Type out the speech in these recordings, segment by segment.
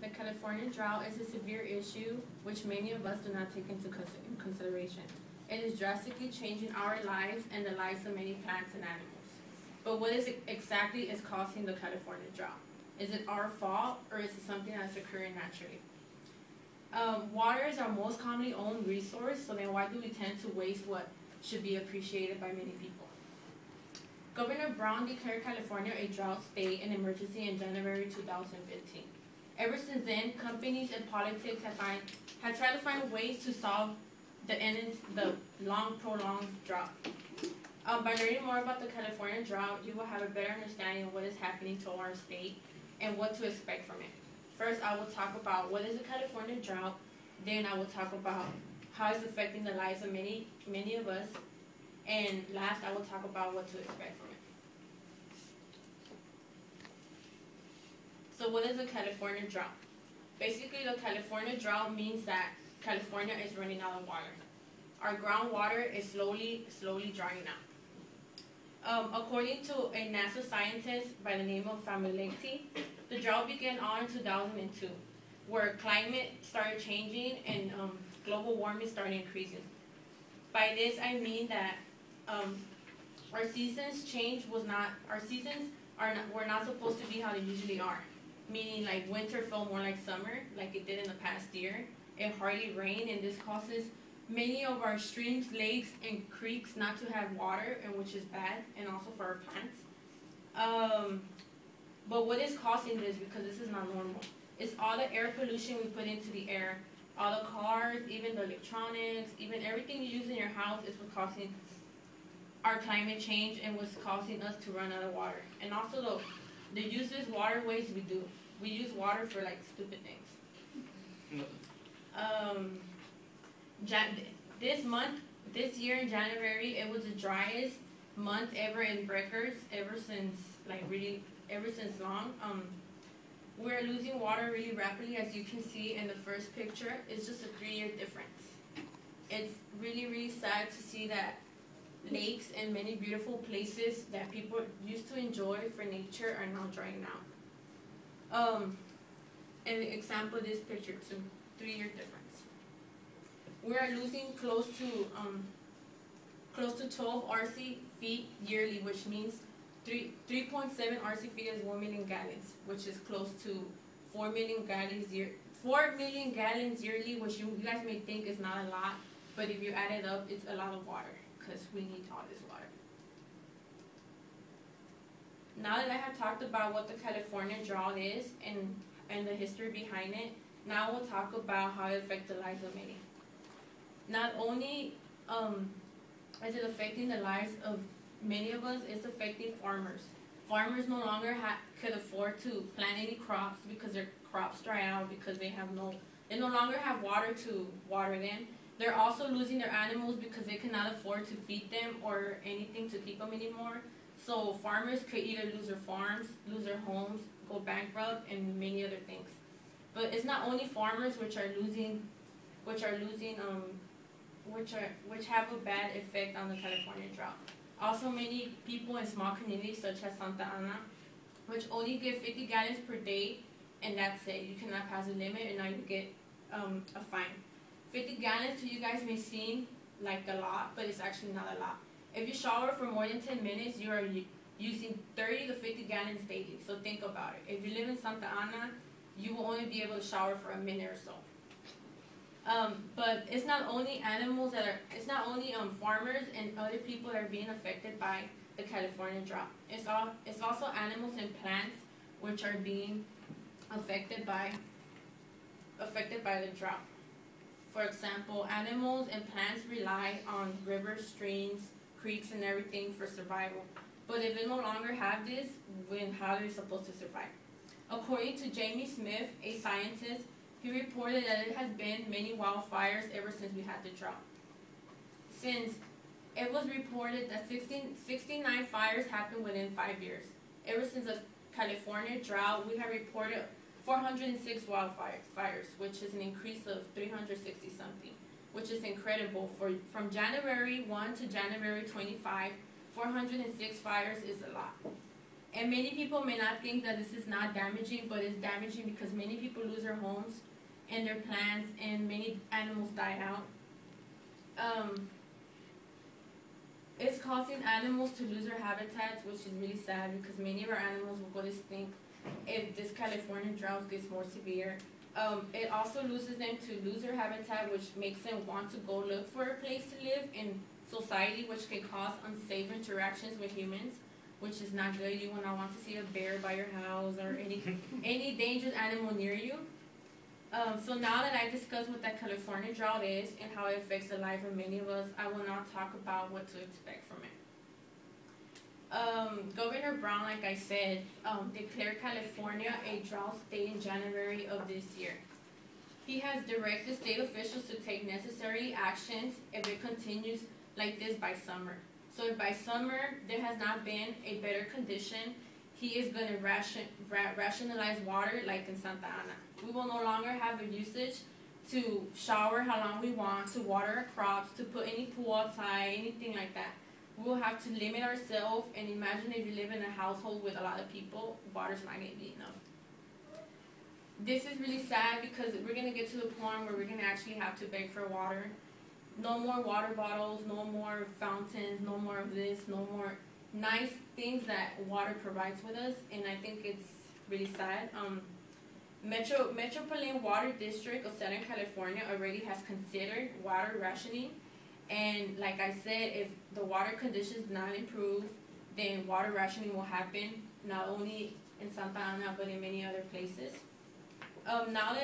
The California drought is a severe issue which many of us do not take into consideration. It is drastically changing our lives and the lives of many plants and animals. But what exactly is causing the California drought? Is it our fault, or is it something that's occurring naturally? Water is our most commonly owned resource, so then why do we tend to waste what should be appreciated by many people? Governor Brown declared California a drought state and emergency in January 2015. Ever since then, companies and politics have tried to find ways to solve the long, prolonged drought. By learning more about the California drought, you will have a better understanding of what is happening to our state and what to expect from it. First, I will talk about what is the California drought. Then I will talk about how it's affecting the lives of many of us. And last, I will talk about what to expect from it. So what is the California drought? Basically, the California drought means that California is running out of water. Our groundwater is slowly drying out. According to a NASA scientist by the name of Familekti, the drought began in 2002, where climate started changing and global warming started increasing. By this, I mean that our seasons were not supposed to be how they usually are. Meaning, like, winter felt more like summer, like it did in the past year. It hardly rained, and this causes many of our streams, lakes, and creeks not to have water, and which is bad, and also for our plants. But what is causing this, because this is not normal, it's all the air pollution we put into the air. All the cars, even the electronics, even everything you use in your house is what's causing our climate change and what's causing us to run out of water. And also the useless waterways we do. We use water for, like, stupid things. This year in January, it was the driest month ever in records ever since long. We're losing water really rapidly, as you can see in the first picture. It's just a 3-year difference. It's really, really sad to see that lakes and many beautiful places that people used to enjoy for nature are now drying out. An example of this picture too, 3-year difference. We are losing close to 12 RC feet yearly, which means 3.7 RC feet is 1 million gallons, which is close to 4 million gallons yearly, which you guys may think is not a lot, but if you add it up, it's a lot of water, because we need all this water. Now that I have talked about what the California drought is and the history behind it, now we'll talk about how it affects the lives of many. Not only is it affecting the lives of many of us, it's affecting farmers. Farmers no longer could afford to plant any crops because their crops dry out because they no longer have water to water them. They're also losing their animals because they cannot afford to feed them or anything to keep them anymore. So farmers could either lose their farms, lose their homes, go bankrupt, and many other things. But it's not only farmers which have a bad effect on the California drought. Also, many people in small communities such as Santa Ana, which only get 50 gallons per day, and that's it. You cannot pass the limit, and now you get a fine. 50 gallons to you guys may seem like a lot, but it's actually not a lot. If you shower for more than 10 minutes, you are using 30 to 50 gallons daily. So think about it. If you live in Santa Ana, you will only be able to shower for a minute or so. But it's not only farmers and other people that are being affected by the California drought. It's also animals and plants which are being affected by the drought. For example, animals and plants rely on rivers, streams, creeks, and everything for survival. But if they no longer have this, then how are they supposed to survive? According to Jamie Smith, a scientist, he reported that it has been many wildfires ever since we had the drought. Since it was reported that 69 fires happened within 5 years. Ever since the California drought, we have reported 406 wildfires, which is an increase of 360 something, which is incredible. From January 1 to January 25, 406 fires is a lot. And many people may not think that this is not damaging, but it's damaging because many people lose their homes and their plants, and many animals die out. It's causing animals to lose their habitats, which is really sad because many of our animals will go extinct if this California drought gets more severe. It also loses them to lose their habitat, which makes them want to go look for a place to live in society, which can cause unsafe interactions with humans, which is not good. You will not want to see a bear by your house or any dangerous animal near you. So now that I discussed what that California drought is and how it affects the life of many of us, I will now talk about what to expect from it. Governor Brown, like I said, declared California a drought state in January of this year. He has directed state officials to take necessary actions if it continues like this by summer. So if by summer there has not been a better condition, he is going to rationalize water like in Santa Ana. We will no longer have a usage to shower how long we want, to water our crops, to put any pool outside, anything like that. We will have to limit ourselves, and imagine if you live in a household with a lot of people, water's not going to be enough. This is really sad because we're going to get to the point where we're going to actually have to beg for water. No more water bottles, no more fountains, no more of this, no more nice things that water provides with us, and I think it's really sad. Metropolitan Water District of Southern California already has considered water rationing, and like I said, if the water conditions not improve, then water rationing will happen, not only in Santa Ana, but in many other places. Now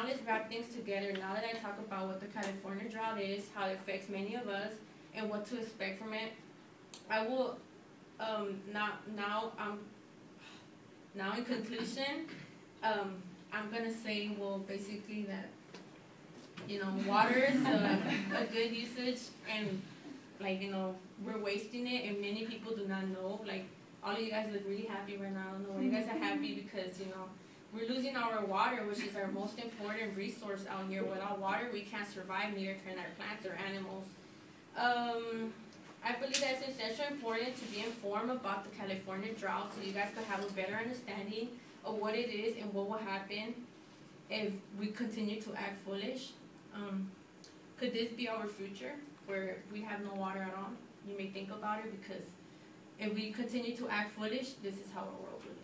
let's wrap things together. Now that I talk about what the California drought is, how it affects many of us, and what to expect from it, I will, now in conclusion, I'm gonna say, well, basically that, water is a good usage, and like, we're wasting it, and many people do not know. Like, all of you guys look really happy right now. I don't know, you guys are happy because, we're losing our water, which is our most important resource out here. Without water, we can't survive, neither can our plants or animals. I believe that it's essentially important to be informed about the California drought so you guys could have a better understanding of what it is and what will happen if we continue to act foolish. Could this be our future, where we have no water at all? You may think about it, because if we continue to act foolish, this is how our world will be.